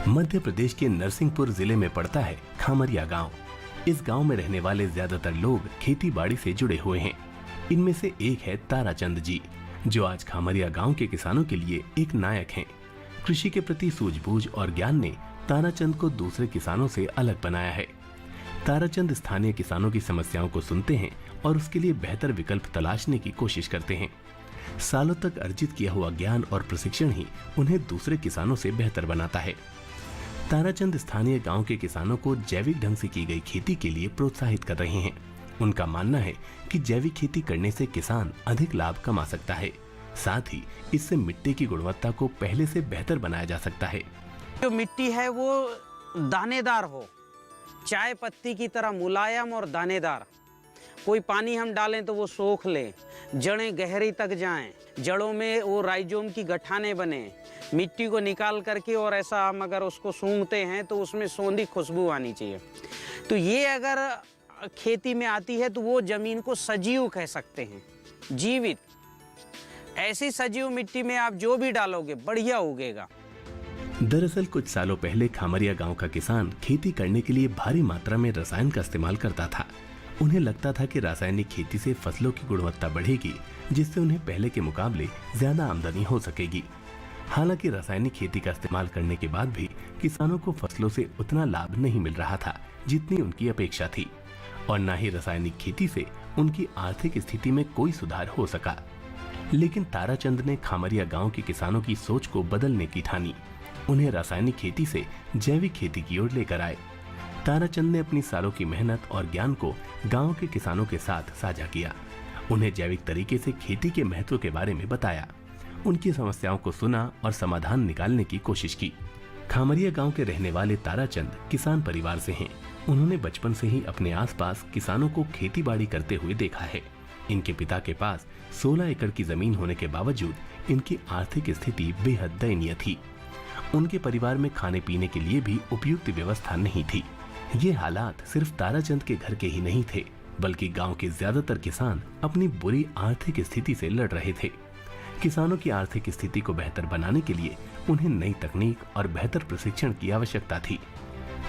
मध्य प्रदेश के नरसिंहपुर जिले में पड़ता है खामरिया गांव। इस गांव में रहने वाले ज्यादातर लोग खेती बाड़ी से जुड़े हुए हैं। इनमें से एक है ताराचंद जी, जो आज खामरिया गांव के किसानों के लिए एक नायक हैं। कृषि के प्रति सूझबूझ और ज्ञान ने ताराचंद को दूसरे किसानों से अलग बनाया है। ताराचंद स्थानीय किसानों की समस्याओं को सुनते हैं और उसके लिए बेहतर विकल्प तलाशने की कोशिश करते हैं। सालों तक अर्जित किया हुआ ज्ञान और प्रशिक्षण ही उन्हें दूसरे किसानों से बेहतर बनाता है। ताराचंद स्थानीय गांव के किसानों को जैविक ढंग से की गई खेती के लिए प्रोत्साहित कर रहे हैं। उनका मानना है कि जैविक खेती करने से किसान अधिक लाभ कमा सकता है, साथ ही इससे मिट्टी की गुणवत्ता को पहले से बेहतर बनाया जा सकता है। जो मिट्टी है वो दानेदार हो, चाय पत्ती की तरह मुलायम और दानेदार। कोई पानी हम डालें तो वो सोख ले, जड़ें गहरी तक जाएं, जड़ों में वो राइजोम की गठाने बने। मिट्टी को निकाल करके और ऐसा हम अगर उसको सूंघते हैं तो उसमें सौंधी खुशबू आनी चाहिए। तो ये अगर खेती में आती है तो वो जमीन को सजीव कह सकते हैं, जीवित। ऐसी सजीव मिट्टी में आप जो भी डालोगे बढ़िया उगेगा। दरअसल कुछ सालों पहले खामरिया गांव का किसान खेती करने के लिए भारी मात्रा में रसायन का इस्तेमाल करता था। उन्हें लगता था कि रासायनिक खेती से फसलों की गुणवत्ता बढ़ेगी, जिससे उन्हें पहले के मुकाबले ज्यादा आमदनी हो सकेगी। हालांकि रासायनिक खेती का इस्तेमाल करने के बाद भी किसानों को फसलों से उतना लाभ नहीं मिल रहा था जितनी उनकी अपेक्षा थी, और न ही रासायनिक खेती से उनकी आर्थिक स्थिति में कोई सुधार हो सका। लेकिन ताराचंद ने खामरिया गांव के किसानों की सोच को बदलने की ठानी। उन्हें रासायनिक खेती से जैविक खेती की ओर लेकर आए। ताराचंद ने अपनी सालों की मेहनत और ज्ञान को गांव के किसानों के साथ साझा किया। उन्हें जैविक तरीके से खेती के महत्व के बारे में बताया, उनकी समस्याओं को सुना और समाधान निकालने की कोशिश की। खामरिया गांव के रहने वाले ताराचंद किसान परिवार से हैं। उन्होंने बचपन से ही अपने आसपास किसानों को खेती बाड़ी करते हुए देखा है। इनके पिता के पास 16 एकड़ की जमीन होने के बावजूद इनकी आर्थिक स्थिति बेहद दयनीय थी। उनके परिवार में खाने पीने के लिए भी उपयुक्त व्यवस्था नहीं थी। ये हालात सिर्फ ताराचंद के घर के ही नहीं थे, बल्कि गांव के ज्यादातर किसान अपनी बुरी आर्थिक स्थिति से लड़ रहे थे। किसानों की आर्थिक स्थिति को बेहतर बनाने के लिए उन्हें नई तकनीक और बेहतर प्रशिक्षण की आवश्यकता थी।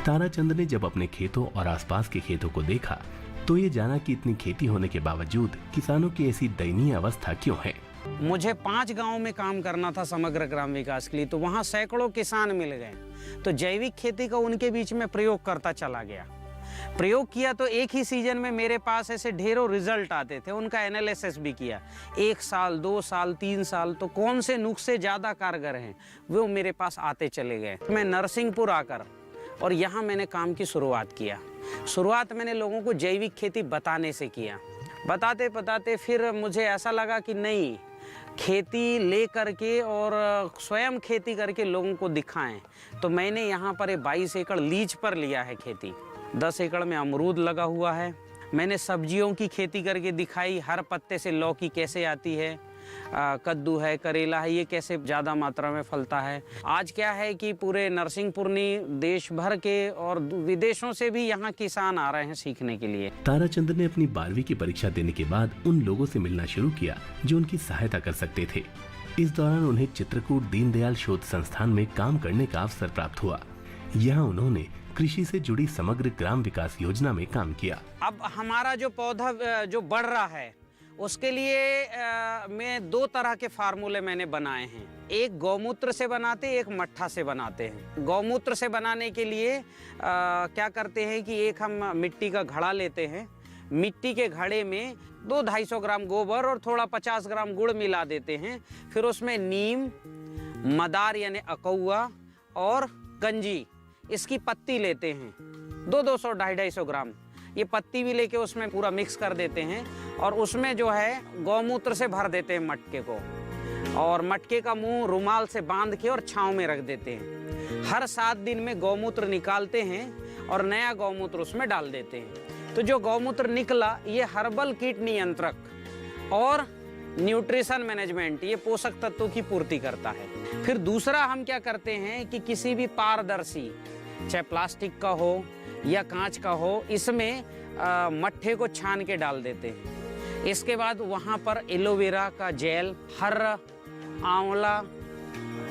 ताराचंद ने जब अपने खेतों और आसपास के खेतों को देखा तो ये जाना कि इतनी खेती होने के बावजूद किसानों की ऐसी दयनीय अवस्था क्यों है। मुझे 5 गांव में काम करना था समग्र ग्राम विकास के लिए, तो वहाँ सैकड़ों किसान मिल गए। तो जैविक खेती का उनके बीच में प्रयोग करता चला गया। प्रयोग किया तो एक ही सीजन में मेरे पास ऐसे ढेरों रिजल्ट आते थे। उनका एनालिसिस भी किया, 1 साल 2 साल 3 साल, तो कौन से नुस्खे ज़्यादा कारगर हैं वो मेरे पास आते चले गए। मैं नरसिंहपुर आकर और यहाँ मैंने काम की शुरुआत किया। शुरुआत मैंने लोगों को जैविक खेती बताने से किया। बताते बताते फिर मुझे ऐसा लगा कि नहीं, खेती ले करके और स्वयं खेती करके लोगों को दिखाएं। तो मैंने यहाँ पर 22 एकड़ लीज पर लिया है खेती। 10 एकड़ में अमरूद लगा हुआ है। मैंने सब्जियों की खेती करके दिखाई, हर पत्ते से लौकी कैसे आती है, कद्दू है, करेला है, ये कैसे ज़्यादा मात्रा में फलता है। आज क्या है कि पूरे नरसिंहपुर ने देश भर के और विदेशों से भी यहाँ किसान आ रहे हैं सीखने के लिए। ताराचंद ने अपनी 12वीं की परीक्षा देने के बाद उन लोगों से मिलना शुरू किया जो उनकी सहायता कर सकते थे। इस दौरान उन्हें चित्रकूट दीनदयाल शोध संस्थान में काम करने का अवसर प्राप्त हुआ। यहाँ उन्होंने कृषि से जुड़ी समग्र ग्राम विकास योजना में काम किया। अब हमारा जो पौधा जो बढ़ रहा है उसके लिए मैं 2 तरह के फार्मूले मैंने बनाए हैं। एक गौमूत्र से बनाते, एक मट्ठा से बनाते हैं। गौमूत्र से बनाने के लिए क्या करते हैं कि एक हम मिट्टी का घड़ा लेते हैं। मिट्टी के घड़े में 200-250 ग्राम गोबर और थोड़ा 50 ग्राम गुड़ मिला देते हैं। फिर उसमें नीम, मदार यानी अकौआ और गंजी, इसकी पत्ती लेते हैं 200-250 ग्राम। ये पत्ती भी लेके उसमें पूरा मिक्स कर देते हैं और उसमें जो है गौमूत्र से भर देते हैं मटके को, और मटके का मुंह रुमाल से बांध के और छांव में रख देते हैं। हर 7 दिन में गौमूत्र निकालते हैं और नया गौमूत्र उसमें डाल देते हैं। तो जो गौमूत्र निकला ये हर्बल कीट नियंत्रक और न्यूट्रिशन मैनेजमेंट, ये पोषक तत्वों की पूर्ति करता है। फिर दूसरा हम क्या करते हैं कि किसी भी पारदर्शी, चाहे प्लास्टिक का हो या कांच का हो, इसमें मट्ठे को छान के डाल देते हैं। इसके बाद वहाँ पर एलोवेरा का जेल, हर्र, आंवला,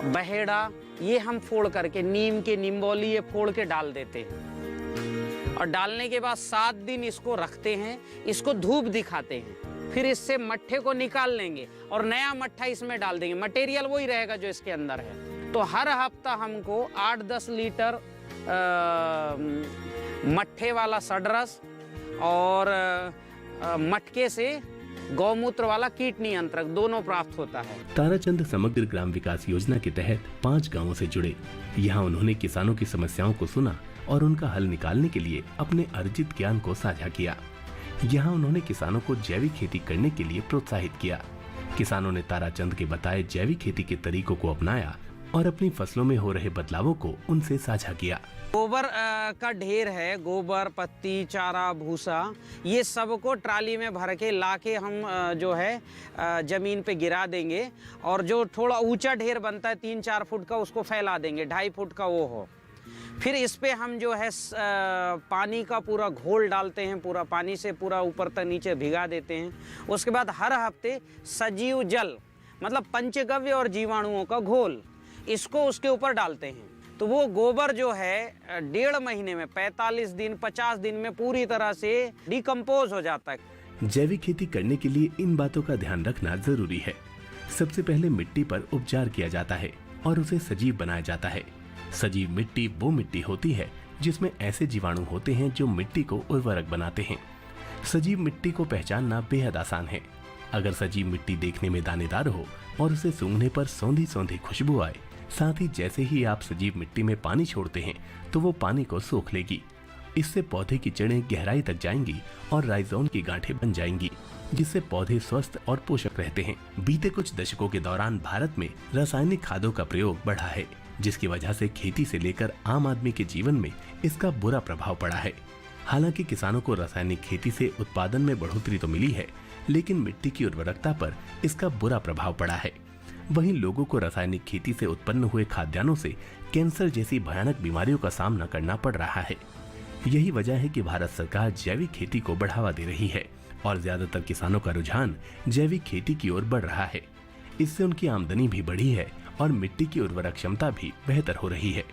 बहेड़ा, ये हम फोड़ करके, नीम के निम्बोली ये फोड़ के डाल देते हैं। और डालने के बाद 7 दिन इसको रखते हैं, इसको धूप दिखाते हैं, फिर इससे मट्ठे को निकाल लेंगे और नया मट्ठा इसमें डाल देंगे। मटेरियल वही रहेगा जो इसके अंदर है। तो हर हफ्ता हमको 8-10 लीटर मट्ठे वाला सडरस और मटके से गौमूत्र वाला कीट नियंत्रक दोनों प्राप्त होता है। ताराचंद समग्र ग्राम विकास योजना के तहत 5 गांवों से जुड़े। यहाँ उन्होंने किसानों की समस्याओं को सुना और उनका हल निकालने के लिए अपने अर्जित ज्ञान को साझा किया। यहाँ उन्होंने किसानों को जैविक खेती करने के लिए प्रोत्साहित किया। किसानों ने ताराचंद के बताए जैविक खेती के तरीकों को अपनाया और अपनी फसलों में हो रहे बदलावों को उनसे साझा किया। गोबर का ढेर है, गोबर, पत्ती, चारा, भूसा, ये सबको ट्राली में भर के लाके हम जो है जमीन पे गिरा देंगे और जो थोड़ा ऊंचा ढेर बनता है 3-4 फुट का, उसको फैला देंगे, 2.5 फुट का वो हो। फिर इस पे हम जो है पानी का पूरा घोल डालते हैं, पूरा पानी से पूरा ऊपर तक नीचे भिगा देते हैं। उसके बाद हर हफ्ते सजीव जल, मतलब पंचगव्य और जीवाणुओं का घोल, इसको उसके ऊपर डालते हैं। तो वो गोबर जो है 1.5 महीने में, 45 दिन 50 दिन में पूरी तरह से डिकम्पोज हो जाता है। जैविक खेती करने के लिए इन बातों का ध्यान रखना जरूरी है। सबसे पहले मिट्टी पर उपचार किया जाता है और उसे सजीव बनाया जाता है। सजीव मिट्टी वो मिट्टी होती है जिसमें ऐसे जीवाणु होते हैं जो मिट्टी को उर्वरक बनाते हैं। सजीव मिट्टी को पहचानना बेहद आसान है। अगर सजीव मिट्टी देखने में दानेदार हो और उसे सूंघने पर सौंधी सौंधी खुशबू आए, साथ ही जैसे ही आप सजीव मिट्टी में पानी छोड़ते हैं तो वो पानी को सोख लेगी। इससे पौधे की जड़ें गहराई तक जाएंगी और राइजोन की गांठें बन जाएंगी, जिससे पौधे स्वस्थ और पोषक रहते हैं। बीते कुछ दशकों के दौरान भारत में रासायनिक खादों का प्रयोग बढ़ा है, जिसकी वजह से खेती से लेकर आम आदमी के जीवन में इसका बुरा प्रभाव पड़ा है। हालांकि किसानों को रासायनिक खेती से उत्पादन में बढ़ोतरी तो मिली है, लेकिन मिट्टी की उर्वरकता पर इसका बुरा प्रभाव पड़ा है। वहीं लोगों को रासायनिक खेती से उत्पन्न हुए खाद्यान्नों से कैंसर जैसी भयानक बीमारियों का सामना करना पड़ रहा है। यही वजह है कि भारत सरकार जैविक खेती को बढ़ावा दे रही है और ज्यादातर किसानों का रुझान जैविक खेती की ओर बढ़ रहा है। इससे उनकी आमदनी भी बढ़ी है और मिट्टी की उर्वरक क्षमता भी बेहतर हो रही है।